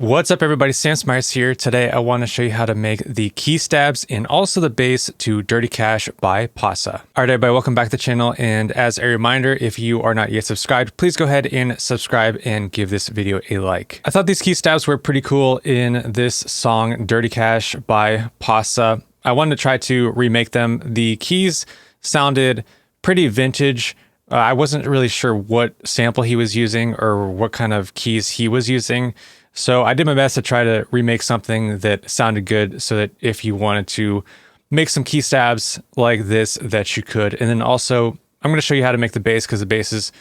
What's up everybody, Smyers here. Today I want to show you how to make the key stabs and also the bass to Dirty Cash by PAWSA. Alright everybody, welcome back to the channel, and as a reminder, if you are not yet subscribed, please go ahead and subscribe and give this video a like. I thought these key stabs were pretty cool in this song Dirty Cash by PAWSA. I wanted to try to remake them. The keys sounded pretty vintage. I wasn't really sure what sample he was using or what kind of keys he was using. So I did my best to try to remake something that sounded good so that if you wanted to make some key stabs like this, that you could. And then also, I'm going to show you how to make the bass because the bass is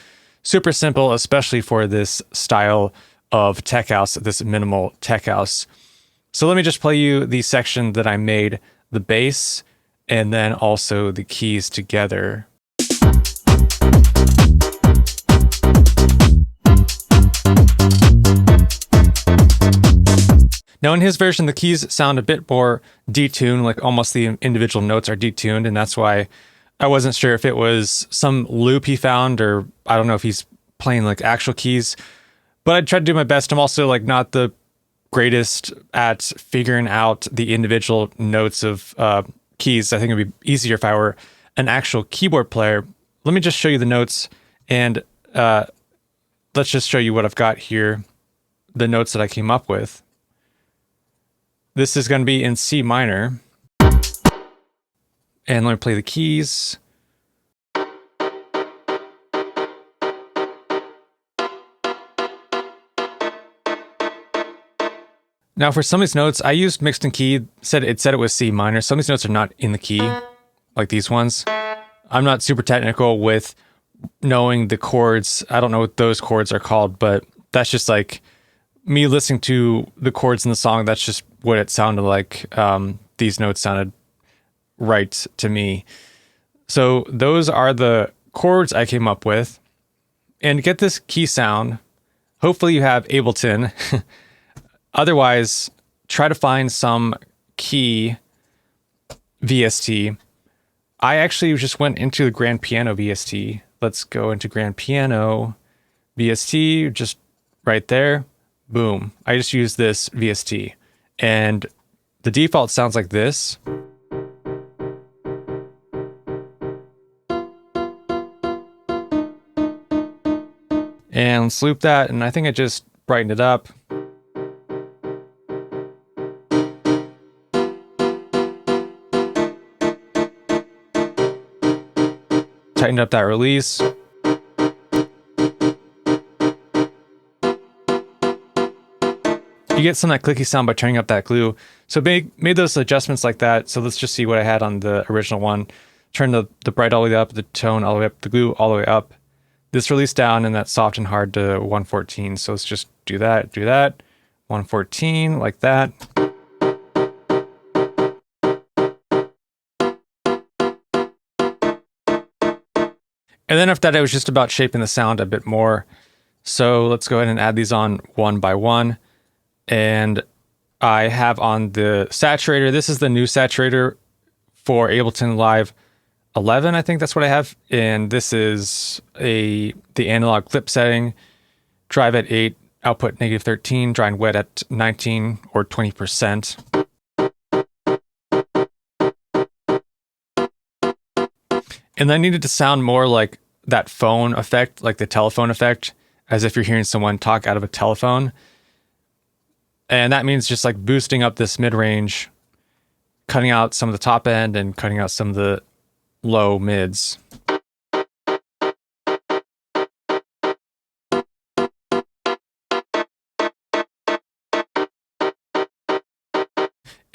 super simple, especially for this style of tech house, this minimal tech house. So let me just play you the section that I made, the bass, and then also the keys together. Now in his version, the keys sound a bit more detuned, like almost the individual notes are detuned, and that's why I wasn't sure if it was some loop he found, or I don't know if he's playing like actual keys, but I tried to do my best. I'm also like not the greatest at figuring out the individual notes of keys. I think it'd be easier if I were an actual keyboard player. Let me just show you the notes, and let's just show you what I've got here, the notes that I came up with. This is going to be in C minor. And let me play the keys. Now for some of these notes, I used mixed in key. It said it was C minor. Some of these notes are not in the key, like these ones. I'm not super technical with knowing the chords. I don't know what those chords are called, but that's just like me listening to the chords in the song. That's just what it sounded like. These notes sounded right to me. So those are the chords I came up with. And to get this key sound, hopefully you have Ableton. Otherwise, try to find some key VST. I actually just went into the grand piano VST. Let's go into grand piano VST, just right there. Boom. I just used this VST. And the default sounds like this. And let's loop that, and I think I just brightened it up. Tightened up that release. You get some of that clicky sound by turning up that glue. So made those adjustments like that. So let's just see what I had on the original one. Turn the bright all the way up, the tone all the way up, the glue all the way up. This release down, and that soft and hard to 114. So let's just do that, 114 like that. And then after that, it was just about shaping the sound a bit more. So let's go ahead and add these on one by one. And I have on the saturator, this is the new saturator for Ableton Live 11, I think that's what I have. And this is the analog clip setting, drive at 8, output -13, dry and wet at 19 or 20%. And I needed to sound more like that phone effect, like the telephone effect, as if you're hearing someone talk out of a telephone. And that means just like boosting up this mid-range, cutting out some of the top end and cutting out some of the low mids.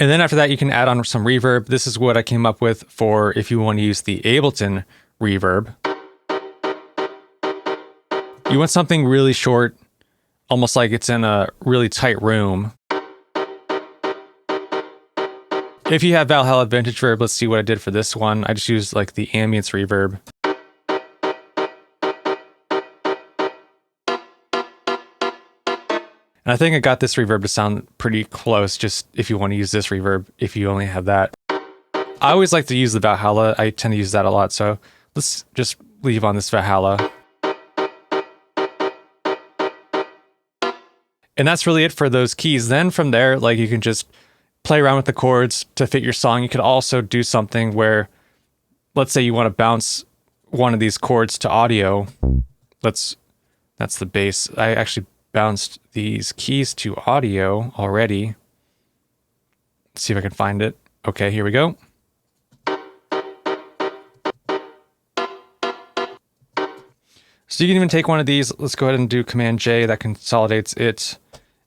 And then after that, you can add on some reverb. This is what I came up with for if you want to use the Ableton reverb. You want something really short, almost like it's in a really tight room. If you have Valhalla Vintage Verb, let's see what I did for this one. I just used like the ambience reverb. And I think I got this reverb to sound pretty close, just if you want to use this reverb, if you only have that. I always like to use the Valhalla. I tend to use that a lot, so let's just leave on this Valhalla. And that's really it for those keys. Then from there, like you can just play around with the chords to fit your song. You could also do something where, let's say you want to bounce one of these chords to audio. That's the bass. I actually bounced these keys to audio already. Let's see if I can find it. Okay, here we go. So you can even take one of these. Let's go ahead and do Command J. That consolidates it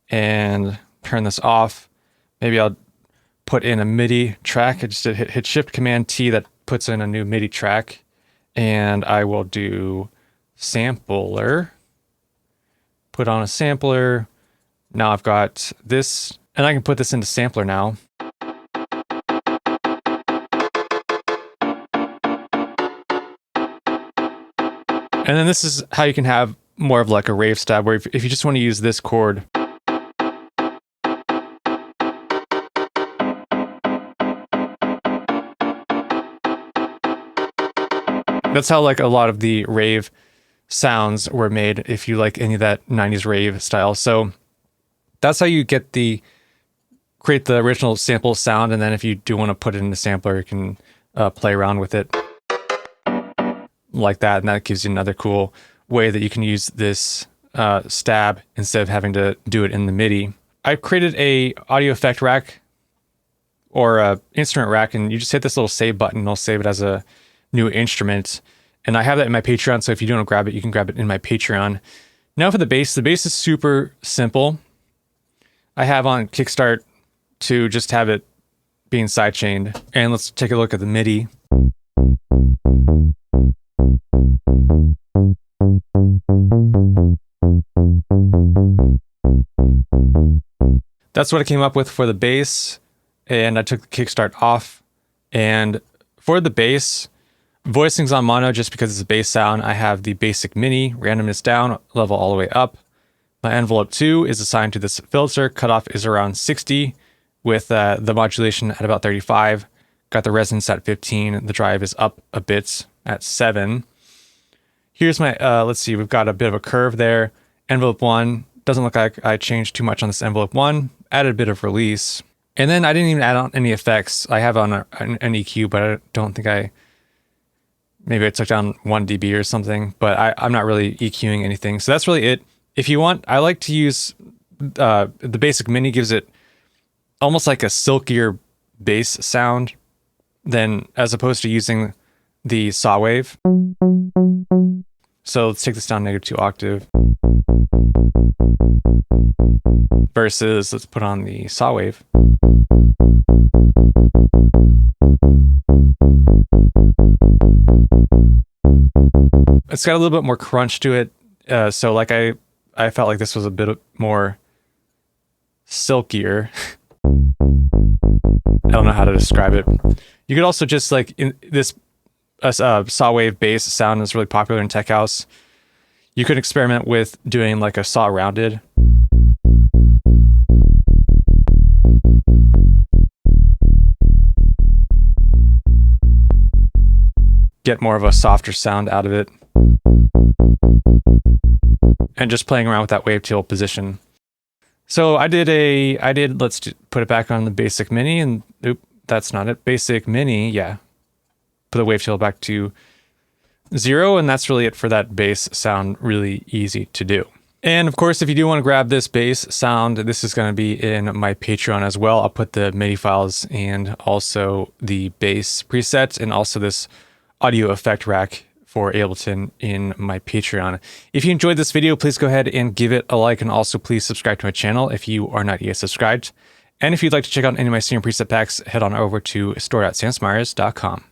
and turn this off. Maybe I'll put in a MIDI track. I just hit Shift Command T. That puts in a new MIDI track. And I will do sampler. Put on a sampler. Now I've got this, and I can put this into sampler now. And then this is how you can have more of like a rave stab, where if you just want to use this chord, that's how like a lot of the rave sounds were made, if you like any of that 90s rave style. So that's how you create the original sample sound. And then if you do want to put it in the sampler, you can play around with it like that, and that gives you another cool way that you can use this stab instead of having to do it in the MIDI. I've created a audio effect rack or a instrument rack, and you just hit this little save button and it'll save it as a new instrument. And I have that in my Patreon, so if you don't grab it, you can grab it in my Patreon. Now for the bass is super simple. I have on Kickstart to just have it being sidechained. And let's take a look at the MIDI. That's what I came up with for the bass, and I took the kickstart off. And for the bass, voicing's on mono just because it's a bass sound. I have the basic mini, randomness down, level all the way up. My envelope 2 is assigned to this filter. Cutoff is around 60 with the modulation at about 35. Got the resonance at 15. The drive is up a bit at 7. Here's my, let's see, we've got a bit of a curve there. Envelope 1, doesn't look like I changed too much on this envelope 1. Added a bit of release. And then I didn't even add on any effects. I have on an EQ, but I don't think maybe I took down 1 dB or something, but I'm not really EQing anything. So that's really it. If you want, I like to use, the basic mini gives it almost like a silkier bass sound than as opposed to using the saw wave. So let's take this down -2 octave. Versus, let's put on the saw wave. It's got a little bit more crunch to it. So like I felt like this was a bit more silkier. I don't know how to describe it. You could also just like in this saw wave bass sound is really popular in tech house. You could experiment with doing like a saw rounded. Get more of a softer sound out of it. And just playing around with that wavetable position. So let's put it back on the basic mini, and oop, that's not it. Basic mini, yeah. Put the wavetable back to 0, and that's really it for that bass sound. Really easy to do. And of course, if you do want to grab this bass sound, this is going to be in my Patreon as well. I'll put the MIDI files and also the bass preset and also this audio effect rack for Ableton in my Patreon. If you enjoyed this video, please go ahead and give it a like, and also please subscribe to my channel if you are not yet subscribed. And if you'd like to check out any of my Serum preset packs, head on over to store.samsmyers.com.